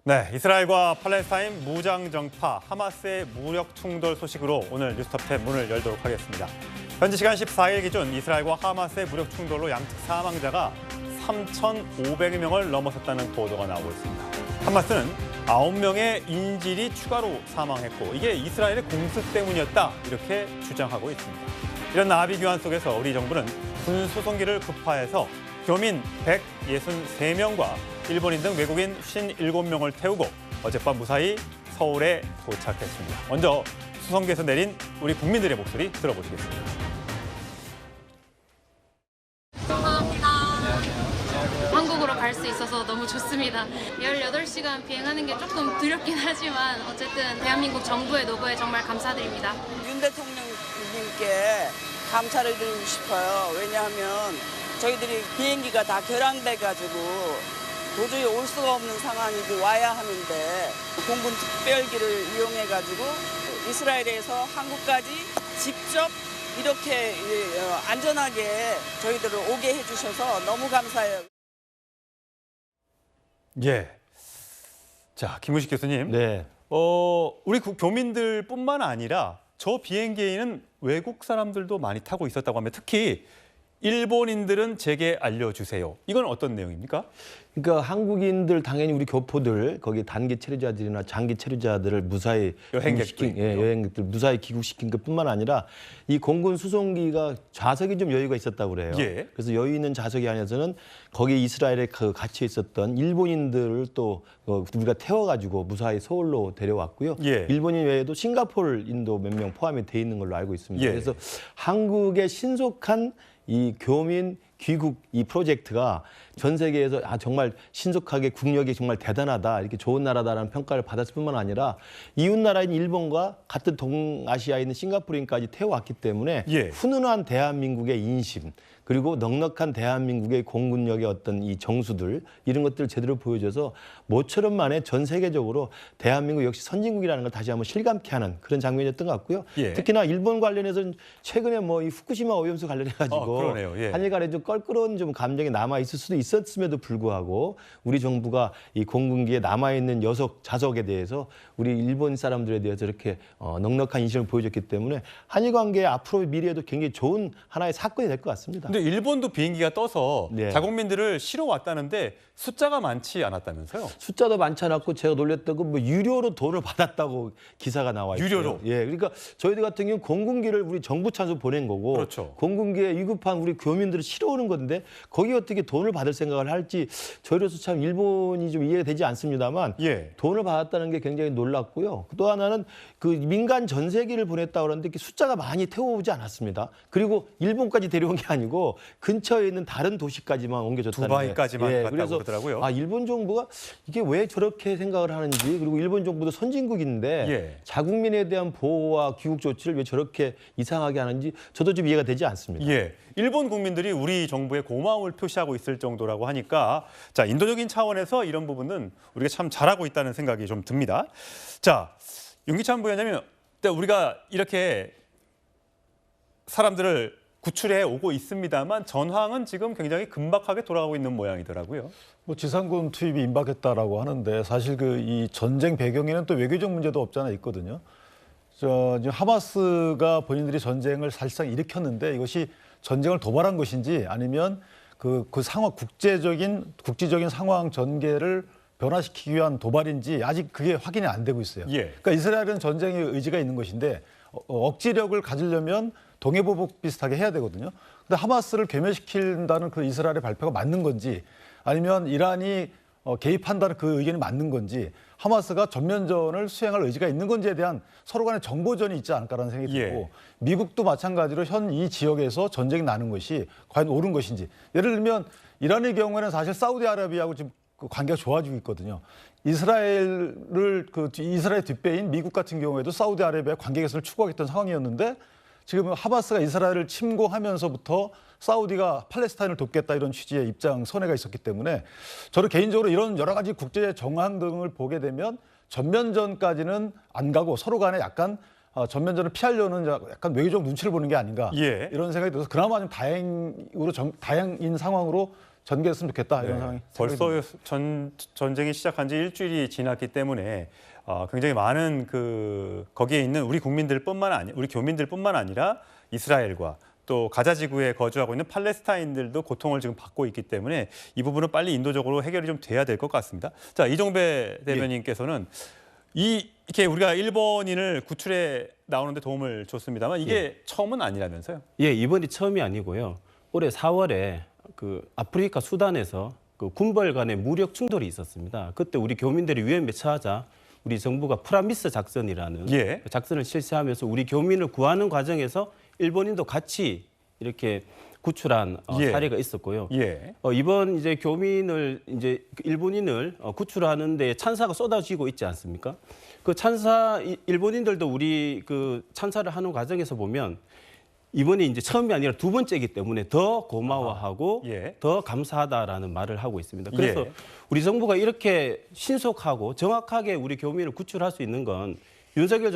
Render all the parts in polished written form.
네, 이스라엘과 팔레스타인 무장정파 하마스의 무력 충돌 소식으로 오늘 뉴스톱10 문을 열도록 하겠습니다. 현지 시간 14일 기준 이스라엘과 하마스의 무력 충돌로 양측 사망자가 3,500명을 넘어섰다는 보도가 나오고 있습니다. 하마스는 9명의 인질이 추가로 사망했고 이게 이스라엘의 공습 때문이었다 이렇게 주장하고 있습니다. 이런 나비 교환 속에서 우리 정부는 군 수송기를 급파해서 교민 163명과 일본인 등 외국인 57명을 태우고 어젯밤 무사히 서울에 도착했습니다. 먼저 수송기에서 내린 우리 국민들의 목소리 들어보시겠습니다. 감사합니다. 한국으로 갈 수 있어서 너무 좋습니다. 18시간 비행하는 게 조금 두렵긴 하지만 어쨌든 대한민국 정부의 노고에 정말 감사드립니다. 윤 대통령님께 감사를 드리고 싶어요. 왜냐하면 저희들이 비행기가 다 결항돼가지고 도저히 올 수가 없는 상황이고 와야 하는데 공군 특별기를 이용해가지고 이스라엘에서 한국까지 직접 이렇게 안전하게 저희들을 오게 해주셔서 너무 감사해요. 예. 자, 김우식 교수님. 네. 우리 교민들뿐만 아니라 저 비행기에는 외국 사람들도 많이 타고 있었다고 하면 특히 일본인들은 제게 알려주세요. 이건 어떤 내용입니까? 그러니까 한국인들 당연히 우리 교포들 거기 단기 체류자들이나 장기 체류자들을 무사히 여행객들 무사히 귀국시킨 것뿐만 아니라 이 공군 수송기가 좌석이 좀 여유가 있었다고 그래요. 예. 그래서 여유 있는 좌석이 안에서는 거기 이스라엘에 갇혀 있었던 일본인들을 또 우리가 태워가지고 무사히 서울로 데려왔고요. 예. 일본인 외에도 싱가포르인도 몇 명 포함이 돼 있는 걸로 알고 있습니다. 예. 그래서 한국의 신속한 이 교민 귀국 이 프로젝트가 전 세계에서 정말 신속하게 국력이 정말 대단하다 이렇게 좋은 나라다라는 평가를 받았을 뿐만 아니라 이웃 나라인 일본과 같은 동아시아에 있는 싱가포르인까지 태워왔기 때문에 예. 훈훈한 대한민국의 인심 그리고 넉넉한 대한민국의 공군력의 어떤 이 정수들 이런 것들을 제대로 보여줘서 모처럼 만에 전 세계적으로 대한민국 역시 선진국이라는 걸 다시 한번 실감케 하는 그런 장면이었던 것 같고요. 예. 특히나 일본 관련해서는 최근에 뭐 이 후쿠시마 오염수 관련해가지고 그러네요. 예. 한일 간에 좀 껄끄러운 좀 감정이 남아 있을 수도 있었음에도 불구하고 우리 정부가 이 공군기에 남아 있는 좌석에 대해서 우리 일본 사람들에 대해서 이렇게 넉넉한 인심을 보여줬기 때문에 한일 관계의 앞으로 미래에도 굉장히 좋은 하나의 사건이 될 것 같습니다. 근데 일본도 비행기가 떠서 네. 자국민들을 실어 왔다는데 숫자가 많지 않았다면서요? 숫자도 많지 않았고 제가 놀랬던 건 뭐 유료로 돈을 받았다고 기사가 나와 있어요. 유료로? 예, 그러니까 저희들 같은 경우 공군기를 우리 정부 차수 보낸 거고 그렇죠. 공군기에 위급한 우리 교민들을 실어오는 건데 거기 어떻게 돈을 받을 생각을 할지 저희로서 참 일본이 좀 이해가 되지 않습니다만 예. 돈을 받았다는 게 굉장히 놀랍고요. 또 하나는 그 민간 전세기를 보냈다고 그러는데 숫자가 많이 태워오지 않았습니다. 그리고 일본까지 데려온 게 아니고 근처에 있는 다른 도시까지만 옮겨졌다는 두바이까지만 게. 갔다고 그래서 그러더라고요. 일본 정부가 이게 왜 저렇게 생각을 하는지 그리고 일본 정부도 선진국인데 예. 자국민에 대한 보호와 귀국 조치를 왜 저렇게 이상하게 하는지 저도 좀 이해가 되지 않습니다. 예, 일본 국민들이 우리 정부에 고마움을 표시하고 있을 정도라고 하니까 자, 인도적인 차원에서 이런 부분은 우리가 참 잘하고 있다는 생각이 좀 듭니다. 자, 윤기찬 부위원장님, 우리가 이렇게 사람들을 구출해 오고 있습니다만 전황은 지금 굉장히 긴박하게 돌아가고 있는 모양이더라고요. 뭐 지상군 투입이 임박했다라고 하는데 사실 이 전쟁 배경에는 또 외교적 문제도 없지 않아 있거든요. 지금 하마스가 본인들이 전쟁을 사실상 일으켰는데 이것이 전쟁을 도발한 것인지 아니면 그 상황 국지적인 상황 전개를 변화시키기 위한 도발인지 아직 그게 확인이 안 되고 있어요. 예. 그러니까 이스라엘은 전쟁의 의지가 있는 것인데 억지력을 가지려면 동해보복 비슷하게 해야 되거든요. 근데 하마스를 괴멸시킨다는 그 이스라엘의 발표가 맞는 건지 아니면 이란이 개입한다는 그 의견이 맞는 건지 하마스가 전면전을 수행할 의지가 있는 건지에 대한 서로 간의 정보전이 있지 않을까라는 생각이 들고 예. 미국도 마찬가지로 현 이 지역에서 전쟁이 나는 것이 과연 옳은 것인지 예를 들면 이란의 경우에는 사실 사우디아라비아하고 지금 관계가 좋아지고 있거든요. 이스라엘 뒷배인 미국 같은 경우에도 사우디아라비아 관계 개선을 추구하겠다는 상황이었는데 지금 하마스가 이스라엘을 침공하면서부터 사우디가 팔레스타인을 돕겠다 이런 취지의 입장 선회가 있었기 때문에 저는 개인적으로 이런 여러 가지 국제 정황 등을 보게 되면 전면전까지는 안 가고 서로 간에 약간 전면전을 피하려는 약간 외교적 눈치를 보는 게 아닌가 예. 이런 생각이 들어서 그나마 좀 다행인 상황으로 전개했으면 좋겠다 이런 상황이 벌써 전쟁이 시작한 지 일주일이 지났기 때문에 굉장히 많은 거기에 있는 우리 교민들뿐만 아니라 이스라엘과 또 가자 지구에 거주하고 있는 팔레스타인들도 고통을 지금 받고 있기 때문에 이 부분은 빨리 인도적으로 해결이 좀 돼야 될 것 같습니다. 자, 이종배 대변인께서는 이렇게 우리가 일본인을 구출해 나오는데 도움을 줬습니다만 이게 처음은 아니라면서요? 예, 이번이 처음이 아니고요. 올해 4월에 그 아프리카 수단에서 그 군벌 간의 무력 충돌이 있었습니다. 그때 우리 교민들이 위험에 처하자 우리 정부가 프라미스 작전이라는 예. 그 작전을 실시하면서 우리 교민을 구하는 과정에서 일본인도 같이 이렇게 구출한 예. 사례가 있었고요. 예. 이번 이제 교민을 이제 일본인을 구출하는데 찬사가 쏟아지고 있지 않습니까? 그 찬사 일본인들도 우리 그 찬사를 하는 과정에서 보면 이번이 이제 처음이 아니라 두 번째이기 때문에 더 고마워하고 예. 더 감사하다라는 말을 하고 있습니다. 그래서 예. 우리 정부가 이렇게 신속하고 정확하게 우리 교민을 구출할 수 있는 건 윤석열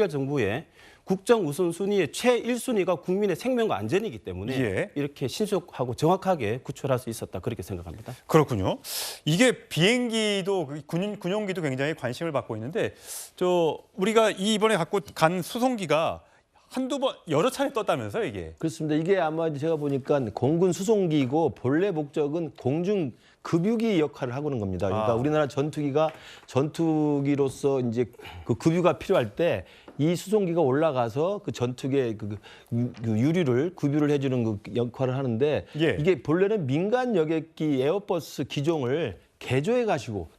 정부의 국정 우선순위의 최1순위가 국민의 생명과 안전이기 때문에 예. 이렇게 신속하고 정확하게 구출할 수 있었다 그렇게 생각합니다. 그렇군요. 이게 비행기도 군용기도 굉장히 관심을 받고 있는데 우리가 이번에 갖고 간 수송기가 한두 번 여러 차례 떴다면서요, 이게? 그렇습니다. 이게 아마 제가 보니까 공군 수송기이고 본래 목적은 공중 급유기 역할을 하고 있는 겁니다. 그러니까 우리나라 전투기로서 이제 그 급유가 필요할 때 이 수송기가 올라가서 그 전투기의 그 유류를 급유를 해주는 그 역할을 하는데 예. 이게 본래는 민간 여객기 에어버스 기종을 개조해가지고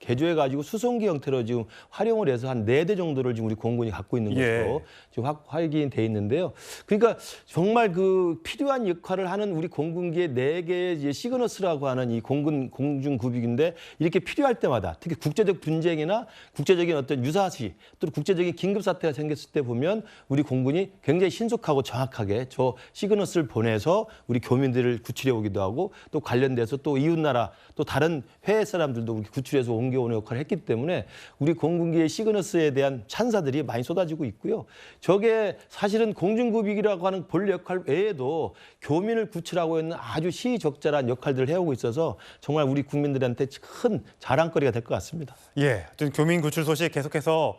수송기 형태로 지금 활용을 해서 한 4대 정도를 지금 우리 공군이 갖고 있는 것으로 지금 확인돼 있는데요. 그러니까 정말 그 필요한 역할을 하는 우리 공군기의 4개의 시그너스라고 하는 이 공중 급유기인데 이렇게 필요할 때마다 특히 국제적 분쟁이나 국제적인 어떤 유사시 또 국제적인 긴급 사태가 생겼을 때 보면 우리 공군이 굉장히 신속하고 정확하게 저 시그너스를 보내서 우리 교민들을 구출해 오기도 하고 또 관련돼서 또 이웃나라 또 다른 해외 사람들도 우리 구출해서 옮겨오는 역할을 했기 때문에 우리 공군기의 시그너스에 대한 찬사들이 많이 쏟아지고 있고요. 저게 사실은 공중급유기라고 하는 본 역할 외에도 교민을 구출하고 있는 아주 시의적절한 역할들을 해오고 있어서 정말 우리 국민들한테 큰 자랑거리가 될 것 같습니다. 예, 교민 구출 소식 계속해서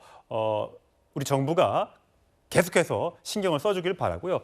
우리 정부가 계속해서 신경을 써주길 바라고요.